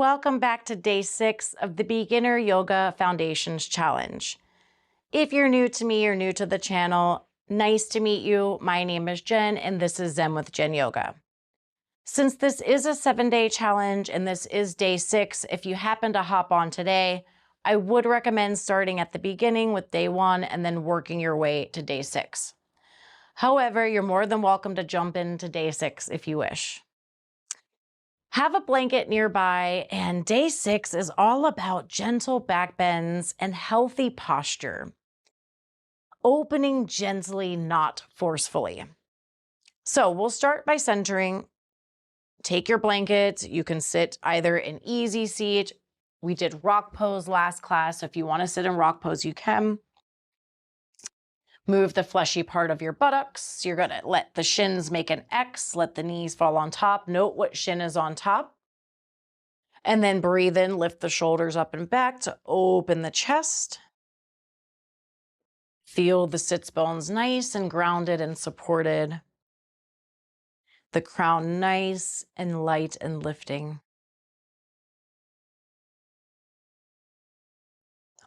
Welcome back to day 6 of the Beginner Yoga Foundations Challenge. If you're new to me or new to the channel, nice to meet you. My name is Jen and this is Zen with Jen Yoga. Since this is a 7-day challenge and this is day 6, if you happen to hop on today, I would recommend starting at the beginning with day 1 and then working your way to day 6. However, you're more than welcome to jump into day 6 if you wish. Have a blanket nearby, and day 6 is all about gentle back bends and healthy posture. Opening gently, not forcefully. So we'll start by centering. Take your blanket. You can sit either in easy seat. We did rock pose last class. So if you want to sit in rock pose, you can. Move the fleshy part of your buttocks. You're going to let the shins make an X, let the knees fall on top. Note what shin is on top. And then breathe in, lift the shoulders up and back to open the chest. Feel the sits bones nice and grounded and supported. The crown nice and light and lifting.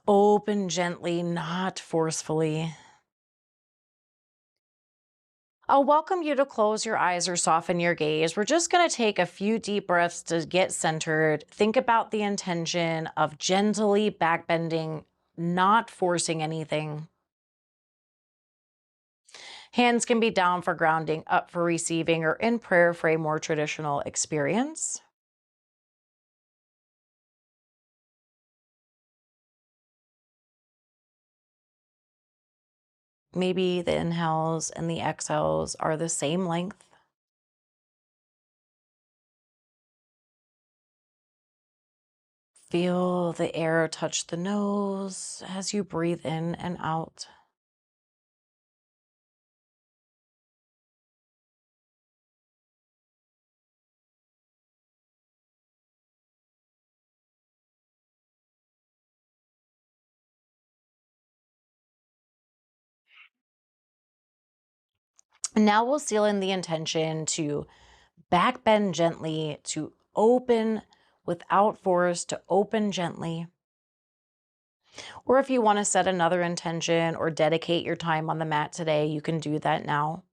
Open gently, not forcefully. I'll welcome you to close your eyes or soften your gaze. We're just going to take a few deep breaths to get centered. Think about the intention of gently back bending, not forcing anything. Hands can be down for grounding, up for receiving, or in prayer for a more traditional experience. Maybe the inhales and the exhales are the same length. Feel the air touch the nose as you breathe in and out. Now we'll seal in the intention to back bend gently, to open without force, to open gently. Or if you want to set another intention or dedicate your time on the mat today, you can do that now.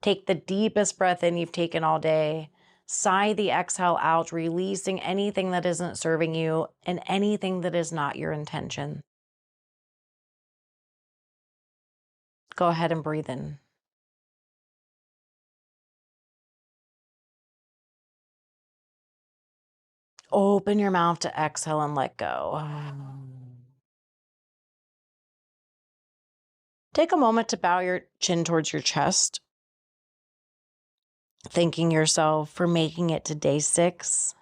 Take the deepest breath in you've taken all day. Sigh the exhale out, releasing anything that isn't serving you and anything that is not your intention. Go ahead and breathe in. Open your mouth to exhale and let go. Take a moment to bow your chin towards your chest, thanking yourself for making it to day 6,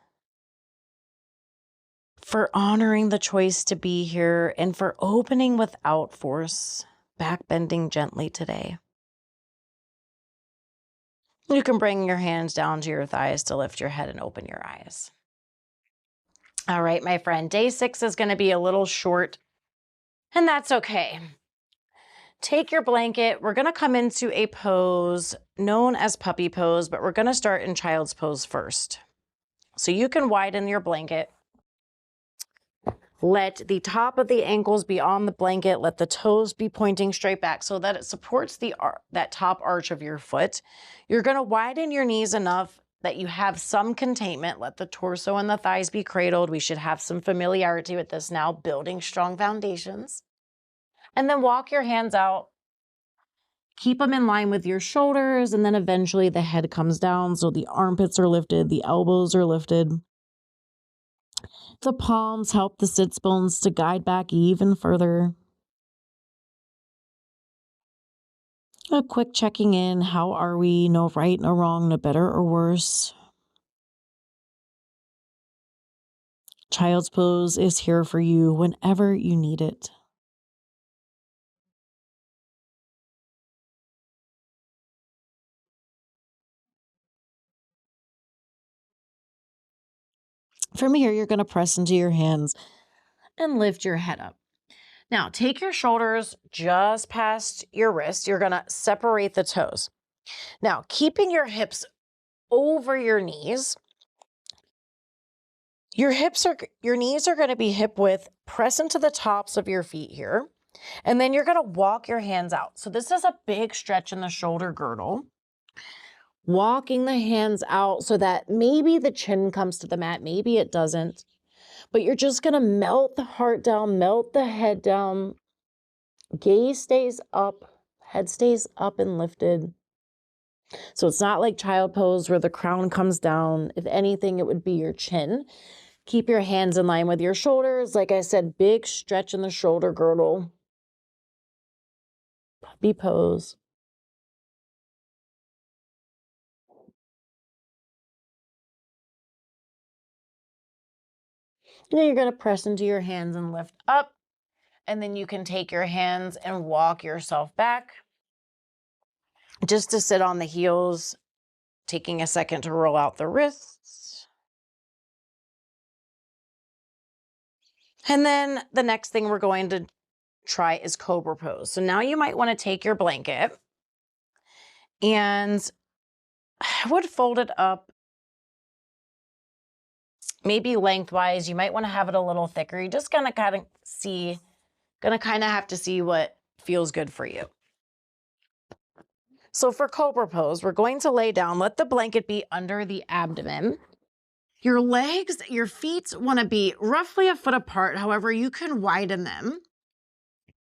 for honoring the choice to be here, and for opening without force, back bending gently today. You can bring your hands down to your thighs to lift your head and open your eyes. All right, my friend, day 6 is going to be a little short, and that's okay. Take your blanket. We're going to come into a pose known as puppy pose, but we're going to start in child's pose first. So you can widen your blanket. Let the top of the ankles be on the blanket. Let the toes be pointing straight back so that it supports that top arch of your foot. You're going to widen your knees enough that you have some containment. Let the torso and the thighs be cradled. We should have some familiarity with this now, building strong foundations. And then walk your hands out. Keep them in line with your shoulders, and then eventually the head comes down so the armpits are lifted, the elbows are lifted. The palms help the sits bones to guide back even further. A quick checking in. How are we? No right, no wrong, no better or worse. Child's pose is here for you whenever you need it. From here, you're going to press into your hands and lift your head up. Now, take your shoulders just past your wrist. You're going to separate the toes. Now, keeping your hips over your knees, Your knees are going to be hip width. Press into the tops of your feet here. And then you're going to walk your hands out. So this is a big stretch in the shoulder girdle. Walking the hands out so that maybe the chin comes to the mat, maybe it doesn't. But you're just going to melt the heart down, melt the head down. Gaze stays up, head stays up and lifted. So it's not like child pose where the crown comes down. If anything, it would be your chin. Keep your hands in line with your shoulders. Like I said, big stretch in the shoulder girdle. Puppy pose. And then you're going to press into your hands and lift up. And then you can take your hands and walk yourself back. Just to sit on the heels, taking a second to roll out the wrists. And then the next thing we're going to try is cobra pose. So now you might want to take your blanket and I would fold it up maybe lengthwise. You might want to have it a little thicker. You're just gonna kind of have to see what feels good for you. So for cobra pose, we're going to lay down, let the blanket be under the abdomen. Your legs, your feet want to be roughly a foot apart. However, you can widen them.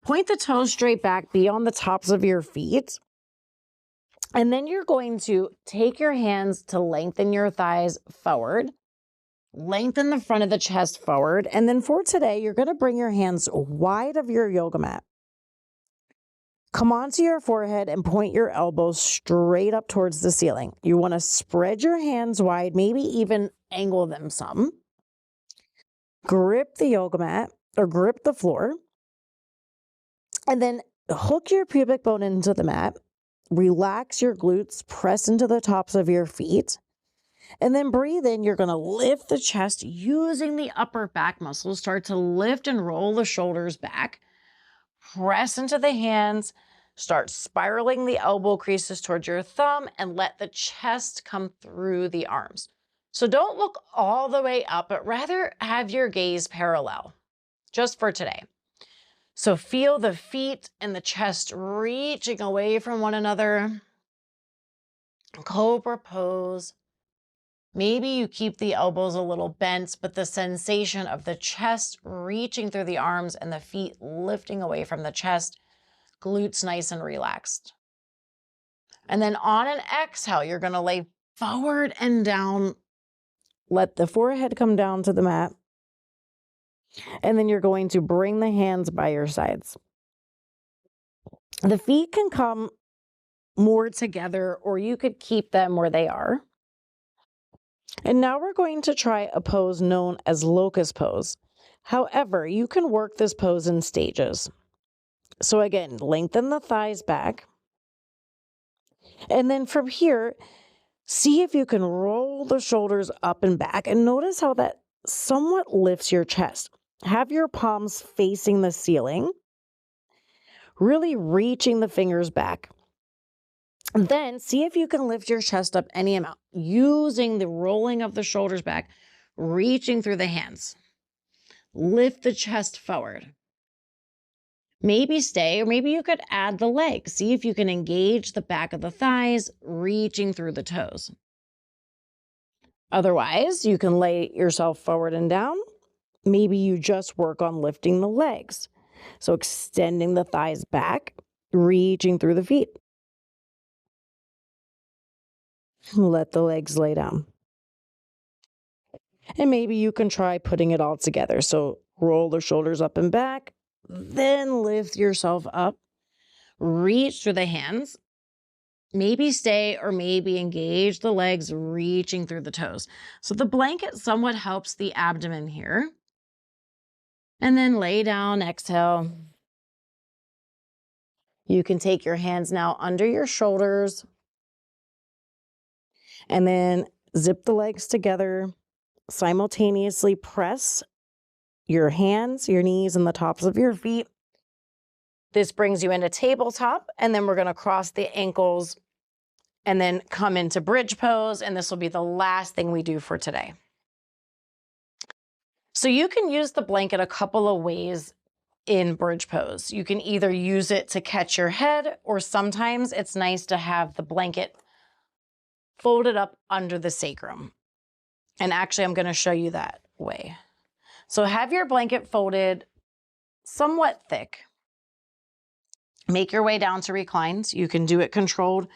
Point the toes straight back, be on the tops of your feet. And then you're going to take your hands to lengthen your thighs forward. Lengthen the front of the chest forward. And then for today, you're going to bring your hands wide of your yoga mat. Come onto your forehead and point your elbows straight up towards the ceiling. You want to spread your hands wide, maybe even angle them some. Grip the yoga mat or grip the floor. And then hook your pubic bone into the mat. Relax your glutes, press into the tops of your feet. And then breathe in. You're going to lift the chest using the upper back muscles. Start to lift and roll the shoulders back. Press into the hands. Start spiraling the elbow creases towards your thumb and let the chest come through the arms. So don't look all the way up, but rather have your gaze parallel, just for today. So feel the feet and the chest reaching away from one another. Cobra pose. Maybe you keep the elbows a little bent, but the sensation of the chest reaching through the arms and the feet lifting away from the chest, glutes nice and relaxed. And then on an exhale, you're going to lay forward and down. Let the forehead come down to the mat. And then you're going to bring the hands by your sides. The feet can come more together, or you could keep them where they are. And now we're going to try a pose known as locust pose. However, you can work this pose in stages. So again, lengthen the thighs back. And then from here, see if you can roll the shoulders up and back. And notice how that somewhat lifts your chest. Have your palms facing the ceiling. Really reaching the fingers back. Then see if you can lift your chest up any amount using the rolling of the shoulders back, reaching through the hands. Lift the chest forward. Maybe stay, or maybe you could add the legs. See if you can engage the back of the thighs, reaching through the toes. Otherwise, you can lay yourself forward and down. Maybe you just work on lifting the legs. So extending the thighs back, reaching through the feet. Let the legs lay down. And maybe you can try putting it all together. So roll the shoulders up and back, then lift yourself up, reach through the hands, maybe stay or maybe engage the legs, reaching through the toes. So the blanket somewhat helps the abdomen here. And then lay down, exhale. You can take your hands now under your shoulders and then zip the legs together. Simultaneously press your hands, your knees, and the tops of your feet. This brings you into tabletop, and then we're going to cross the ankles and then come into bridge pose, and this will be the last thing we do for today. So you can use the blanket a couple of ways in bridge pose. You can either use it to catch your head, or sometimes it's nice to have the blanket folded up under the sacrum. And actually, I'm going to show you that way. So have your blanket folded somewhat thick. Make your way down to reclines. You can do it controlled.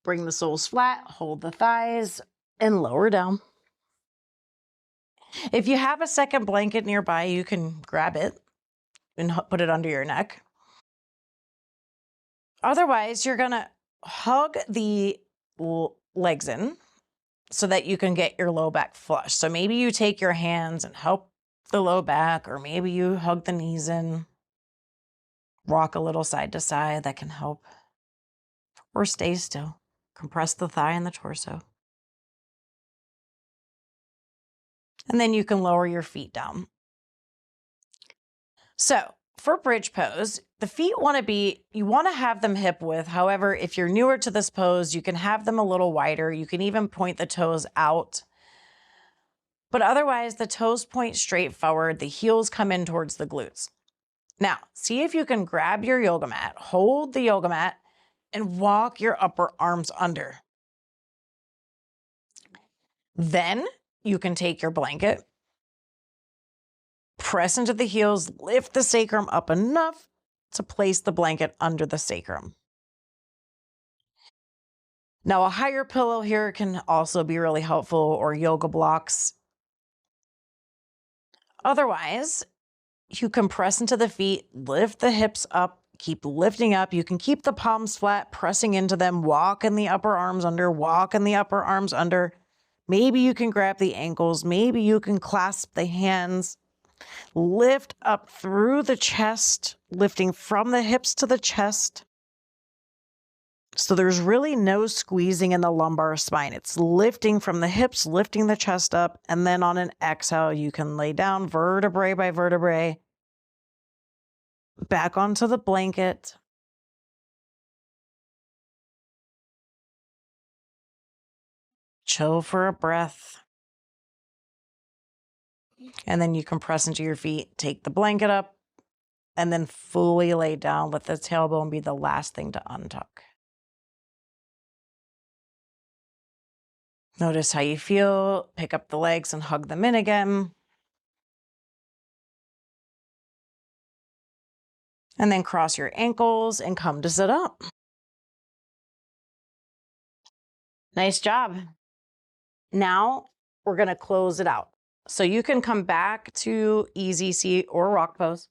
Bring the soles flat, hold the thighs, and lower down. If you have a second blanket nearby, you can grab it and put it under your neck. Otherwise, you're gonna hug the legs in so that you can get your low back flush. So maybe you take your hands and help the low back, or maybe you hug the knees in, rock a little side to side, that can help. Or stay still. Compress the thigh and the torso. And then you can lower your feet down. So for bridge pose, the feet you want to have them hip width. However, if you're newer to this pose, you can have them a little wider. You can even point the toes out. But otherwise, the toes point straight forward. The heels come in towards the glutes. Now, see if you can grab your yoga mat, hold the yoga mat, and walk your upper arms under. Then you can take your blanket, press into the heels, lift the sacrum up enough to place the blanket under the sacrum. Now, a higher pillow here can also be really helpful, or yoga blocks. Otherwise, you can press into the feet, lift the hips up, keep lifting up. You can keep the palms flat, pressing into them, walk in the upper arms under, walk in the upper arms under. Maybe you can grab the ankles. Maybe you can clasp the hands. Lift up through the chest, lifting from the hips to the chest. So there's really no squeezing in the lumbar spine. It's lifting from the hips, lifting the chest up, and then on an exhale, you can lay down vertebrae by vertebrae, back onto the blanket. Chill for a breath. And then you can press into your feet, take the blanket up, and then fully lay down. Let the tailbone be the last thing to untuck. Notice how you feel. Pick up the legs and hug them in again. And then cross your ankles and come to sit up. Nice job. Now we're going to close it out. So you can come back to easy seat or rock pose.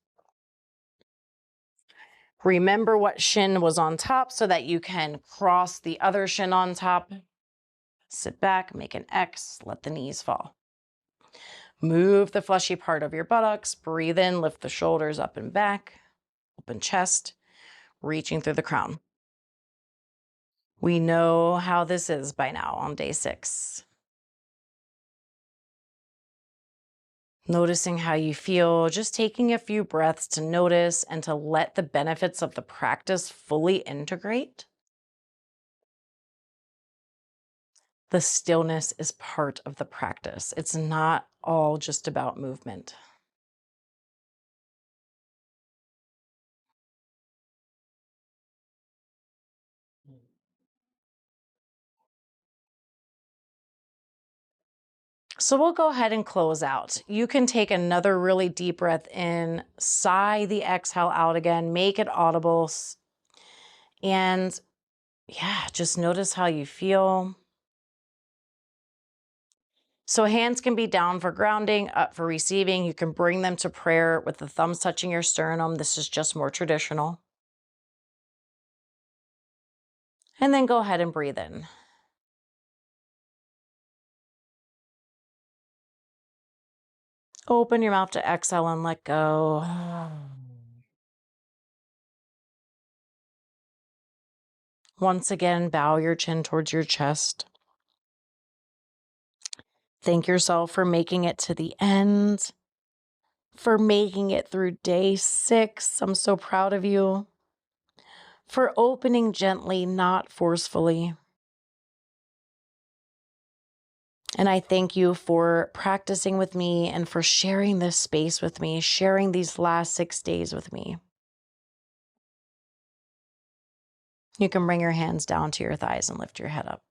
Remember what shin was on top so that you can cross the other shin on top. Sit back, make an X, let the knees fall. Move the fleshy part of your buttocks, breathe in, lift the shoulders up and back, open chest, reaching through the crown. We know how this is by now on day 6. Noticing how you feel, just taking a few breaths to notice and to let the benefits of the practice fully integrate. The stillness is part of the practice. It's not all just about movement. So we'll go ahead and close out. You can take another really deep breath in, sigh the exhale out again, make it audible. And yeah, just notice how you feel. So hands can be down for grounding, up for receiving. You can bring them to prayer with the thumbs touching your sternum. This is just more traditional. And then go ahead and breathe in. Open your mouth to exhale and let go. Once again, bow your chin towards your chest. Thank yourself for making it to the end, for making it through day 6. I'm so proud of you. For opening gently, not forcefully. And I thank you for practicing with me and for sharing this space with me, sharing these last 6 days with me. You can bring your hands down to your thighs and lift your head up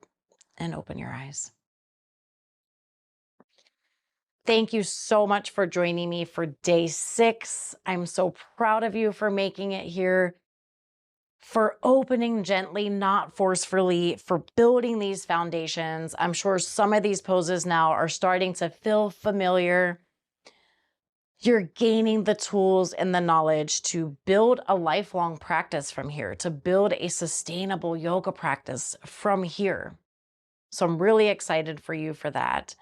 and open your eyes. Thank you so much for joining me for day 6. I'm so proud of you for making it here, for opening gently, not forcefully, for building these foundations. I'm sure some of these poses now are starting to feel familiar. You're gaining the tools and the knowledge to build a lifelong practice from here, to build a sustainable yoga practice from here. So I'm really excited for you for that.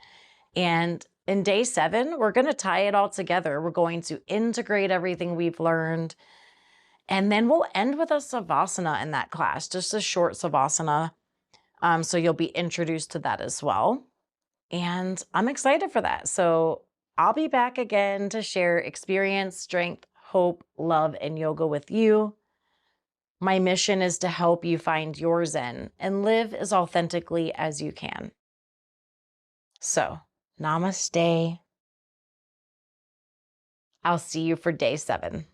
And in day 7, we're going to tie it all together. We're going to integrate everything we've learned. And then we'll end with a savasana in that class, just a short savasana. So you'll be introduced to that as well. And I'm excited for that. So I'll be back again to share experience, strength, hope, love, and yoga with you. My mission is to help you find your Zen and live as authentically as you can. So, namaste. I'll see you for day 7.